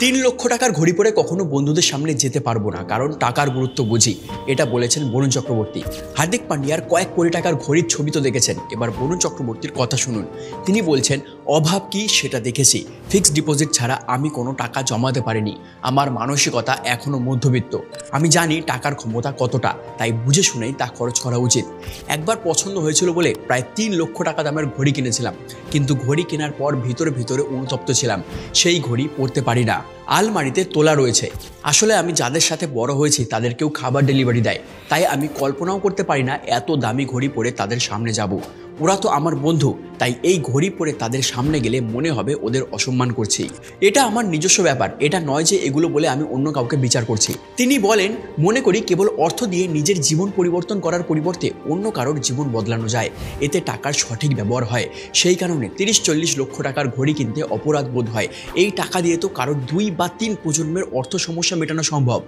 ৩ লক্ষ টাকার ঘড়ি পরে কখনো বন্ধুদের সামনে যেতে পারবো না, কারণ টাকার গুরুত্ব বুঝি। এটা বলেছেন বরুণ চক্রবর্তী। হার্দিক পান্ডিয়ার কয়েক কোটি টাকার ঘড়ির ছবি তো দেখেছেন, এবার বরুণ চক্রবর্তীর কথা শুনুন। তিনি বলছেন, অভাব কি সেটা দেখেছি। ফিক্সড ডিপোজিট ছাড়া আমি কোনো টাকা জমাতে পারিনি। আমার মানসিকতা এখনও মধ্যবিত্ত। আমি জানি টাকার ক্ষমতা কতটা, তাই বুঝে শুনেই তা খরচ করা উচিত। একবার পছন্দ হয়েছিল বলে প্রায় 3 লক্ষ টাকা দামের ঘড়ি কিনেছিলাম, কিন্তু ঘড়ি কেনার পর ভিতরে ভিতরে অনুতপ্ত ছিলাম। সেই ঘড়ি পরতে পারি না, আলমারিতে তোলা রয়েছে। আসলে আমি যাদের সাথে বড় হয়েছি তাদের কেউ খাবার ডেলিভারি দেয়, তাই আমি কল্পনাও করতে পারি না এত দামি ঘড়ি পরে তাদের সামনে যাব। ওরা তো আমার বন্ধু, তাই এই ঘড়ি পরে তাদের সামনে গেলে মনে হবে ওদের অসম্মান করছি। এটা আমার নিজস্ব ব্যাপার, এটা নয় যে এগুলো বলে আমি অন্য কাউকে বিচার করছি। তিনি বলেন, মনে করি কেবল অর্থ দিয়ে নিজের জীবন পরিবর্তন করার পরিবর্তে অন্য কারোর জীবন বদলানো যায়, এতে টাকার সঠিক ব্যবহার হয়। সেই কারণে 30-40 লক্ষ টাকার ঘড়ি কিনতে অপরাধ বোধ হয়। এই টাকা দিয়ে তো কারোর 2 বা 3 প্রজন্মের অর্থ সমস্যা মেটানো সম্ভব।